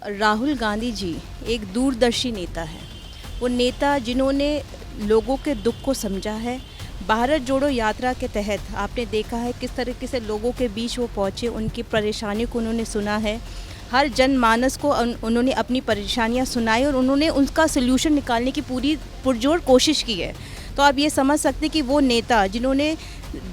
राहुल गांधी जी एक दूरदर्शी नेता है। वो नेता जिन्होंने लोगों के दुख को समझा है। भारत जोड़ो यात्रा के तहत आपने देखा है किस तरीके से लोगों के बीच वो पहुँचे, उनकी परेशानियों को उन्होंने सुना है। हर जनमानस को उन्होंने अपनी परेशानियां सुनाई और उन्होंने उसका सलूशन निकालने की पूरी पुरजोर कोशिश की है। तो आप ये समझ सकते हैं कि वो नेता जिन्होंने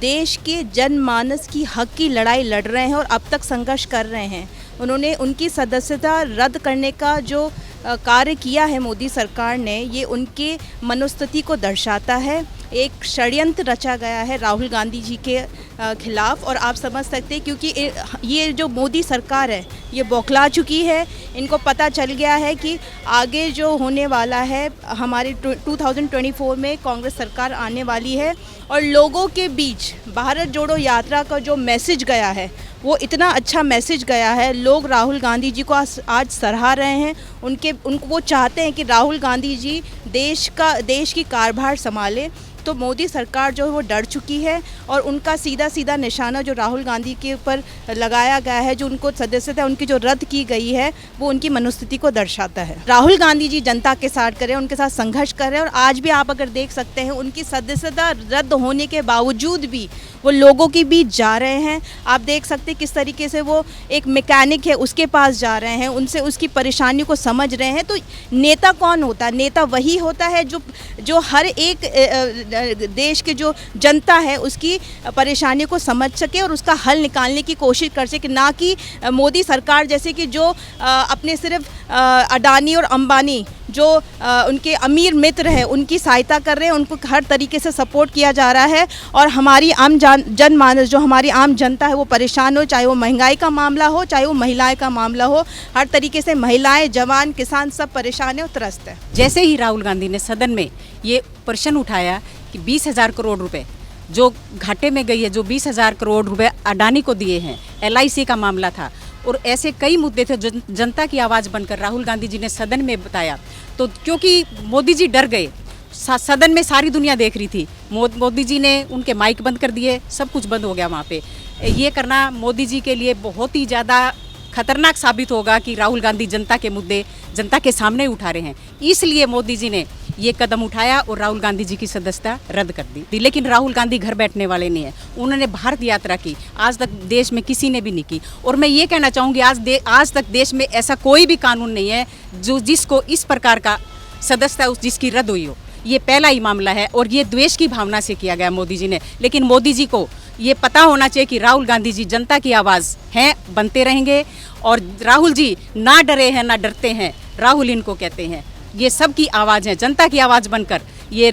देश के जनमानस की हक की लड़ाई लड़ रहे हैं और अब तक संघर्ष कर रहे हैं, उन्होंने उनकी सदस्यता रद्द करने का जो कार्य किया है मोदी सरकार ने, ये उनके मनोस्थिति को दर्शाता है। एक षड्यंत्र रचा गया है राहुल गांधी जी के खिलाफ और आप समझ सकते हैं क्योंकि ये जो मोदी सरकार है ये बौखला चुकी है। इनको पता चल गया है कि आगे जो होने वाला है, हमारे 2024 में कांग्रेस सरकार आने वाली है और लोगों के बीच भारत जोड़ो यात्रा का जो मैसेज गया है वो इतना अच्छा मैसेज गया है। लोग राहुल गांधी जी को आज सराह रहे हैं। उनको वो चाहते हैं कि राहुल गांधी जी देश की कारभार संभाले। तो मोदी सरकार जो है वो डर चुकी है और उनका सीधा सीधा निशाना जो राहुल गांधी के ऊपर लगाया गया है, जो उनको सदस्यता उनकी जो रद्द की गई है, वो उनकी मनोस्थिति को दर्शाता है। राहुल गांधी जी जनता के साथ कर रहे हैं, उनके साथ संघर्ष कर रहे हैं और आज भी आप अगर देख सकते हैं उनकी सदस्यता रद्द होने के बावजूद भी वो लोगों के बीच जा रहे हैं। आप देख सकते हैं किस तरीके से वो एक मैकेनिक है उसके पास जा रहे हैं, उनसे उसकी परेशानी को समझ रहे हैं। तो नेता कौन होता है? नेता वही होता है जो हर एक देश के जो जनता है उसकी परेशानी को समझ सके और उसका हल निकालने की कोशिश कर सके, ना कि मोदी सरकार जैसे कि जो अपने सिर्फ अडानी और अंबानी जो उनके अमीर मित्र हैं उनकी सहायता कर रहे हैं, उनको हर तरीके से सपोर्ट किया जा रहा है और हमारी आम जनमानस जो हमारी आम जनता है वो परेशान हो, चाहे वो महंगाई का मामला हो, चाहे वो महिलाएं का मामला हो। हर तरीके से महिलाएं, जवान, किसान सब परेशान है और त्रस्त है। जैसे ही राहुल गांधी ने सदन में ये प्रश्न उठाया कि 20,000 करोड़ रुपए जो घाटे में गई है, जो 20,000 करोड़ रुपए अडानी को दिए हैं, LIC का मामला था और ऐसे कई मुद्दे थे जो जनता की आवाज़ बनकर राहुल गांधी जी ने सदन में बताया। तो क्योंकि मोदी जी डर गए, सदन में सारी दुनिया देख रही थी, मोदी जी ने उनके माइक बंद कर दिए, सब कुछ बंद हो गया वहाँ पे। ये करना मोदी जी के लिए बहुत ही ज़्यादा खतरनाक साबित होगा कि राहुल गांधी जनता के मुद्दे जनता के सामने उठा रहे हैं। इसलिए मोदी जी ने ये कदम उठाया और राहुल गांधी जी की सदस्यता रद्द कर दी। लेकिन राहुल गांधी घर बैठने वाले नहीं है, उन्होंने भारत यात्रा की, आज तक देश में किसी ने भी नहीं की। और मैं ये कहना चाहूँगी आज तक देश में ऐसा कोई भी कानून नहीं है जिसको इस प्रकार का सदस्यता जिसकी रद्द हुई हो। ये पहला ही मामला है और ये द्वेष की भावना से किया गया मोदी जी ने। लेकिन मोदी जी को ये पता होना चाहिए कि राहुल गांधी जी जनता की आवाज़ हैं, बनते रहेंगे और राहुल जी ना डरे हैं ना डरते हैं, राहुल इनको कहते हैं। ये सब की आवाज़ है, जनता की आवाज़ बनकर ये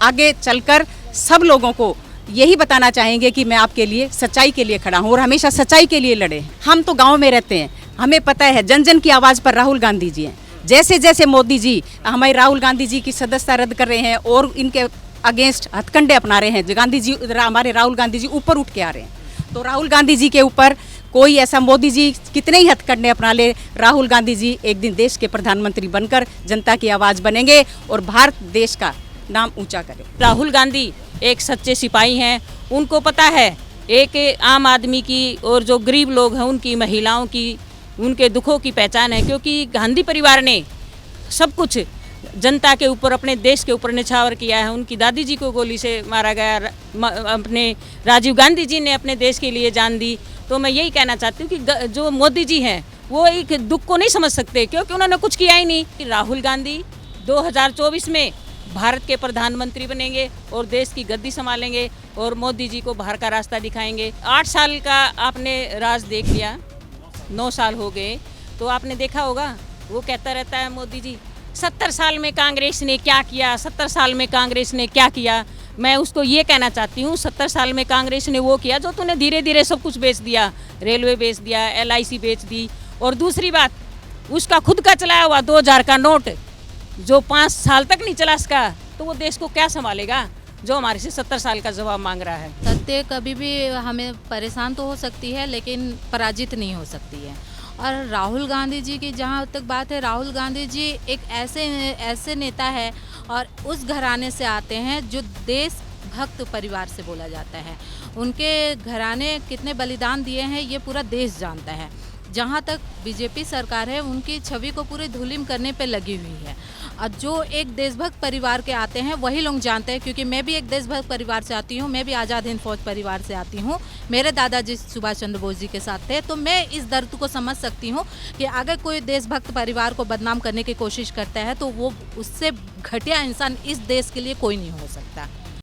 आगे चलकर सब लोगों को यही बताना चाहेंगे कि मैं आपके लिए सच्चाई के लिए खड़ा हूँ और हमेशा सच्चाई के लिए लड़े। हम तो गांव में रहते हैं, हमें पता है जन जन की आवाज़ पर राहुल गांधी जी हैं। जैसे जैसे मोदी जी हमारे राहुल गांधी जी की सदस्यता रद्द कर रहे हैं और इनके अगेंस्ट हथकंडे अपना रहे हैं, गांधी जी हमारे राहुल गांधी जी ऊपर उठ के आ रहे हैं। तो राहुल गांधी जी के ऊपर कोई ऐसा, मोदी जी कितने ही हथकंडे अपना ले, राहुल गांधी जी एक दिन देश के प्रधानमंत्री बनकर जनता की आवाज़ बनेंगे और भारत देश का नाम ऊंचा करें। राहुल गांधी एक सच्चे सिपाही हैं। उनको पता है एक आम आदमी की और जो गरीब लोग हैं उनकी, महिलाओं की, उनके दुखों की पहचान है। क्योंकि गांधी परिवार ने सब कुछ जनता के ऊपर, अपने देश के ऊपर निछावर किया है। उनकी दादी जी को गोली से मारा गया, अपने राजीव गांधी जी ने अपने देश के लिए जान दी। तो मैं यही कहना चाहती हूँ कि जो मोदी जी हैं वो एक दुख को नहीं समझ सकते क्योंकि उन्होंने कुछ किया ही नहीं। राहुल गांधी 2024 में भारत के प्रधानमंत्री बनेंगे और देश की गद्दी संभालेंगे और मोदी जी को बाहर का रास्ता दिखाएंगे। 8 साल का आपने राज देख लिया, 9 साल हो गए, तो आपने देखा होगा वो कहता रहता है मोदी जी 70 साल में कांग्रेस ने क्या किया, 70 साल में कांग्रेस ने क्या किया। मैं उसको ये कहना चाहती हूँ 70 साल में कांग्रेस ने वो किया जो तूने धीरे धीरे सब कुछ बेच दिया, रेलवे बेच दिया, LIC बेच दी। और दूसरी बात, उसका खुद का चलाया हुआ 2000 का नोट जो 5 साल तक नहीं चला सका, तो वो देश को क्या संभालेगा जो हमारे से 70 साल का जवाब मांग रहा है। सत्य कभी भी हमें परेशान तो हो सकती है लेकिन पराजित नहीं हो सकती है। और राहुल गांधी जी की जहाँ तक बात है, राहुल गांधी जी एक ऐसे नेता है और उस घराने से आते हैं जो देशभक्त परिवार से बोला जाता है। उनके घराने कितने बलिदान दिए हैं ये पूरा देश जानता है। जहाँ तक बीजेपी सरकार है उनकी छवि को पूरे धूलिम करने पे लगी हुई है। और जो एक देशभक्त परिवार के आते हैं वही लोग जानते हैं, क्योंकि मैं भी एक देशभक्त परिवार से आती हूँ, मैं भी आज़ाद हिंद फौज परिवार से आती हूँ। मेरे दादाजी सुभाष चंद्र बोस जी के साथ थे, तो मैं इस दर्द को समझ सकती हूँ कि अगर कोई देशभक्त परिवार को बदनाम करने की कोशिश करता है तो वो उससे घटिया इंसान इस देश के लिए कोई नहीं हो सकता।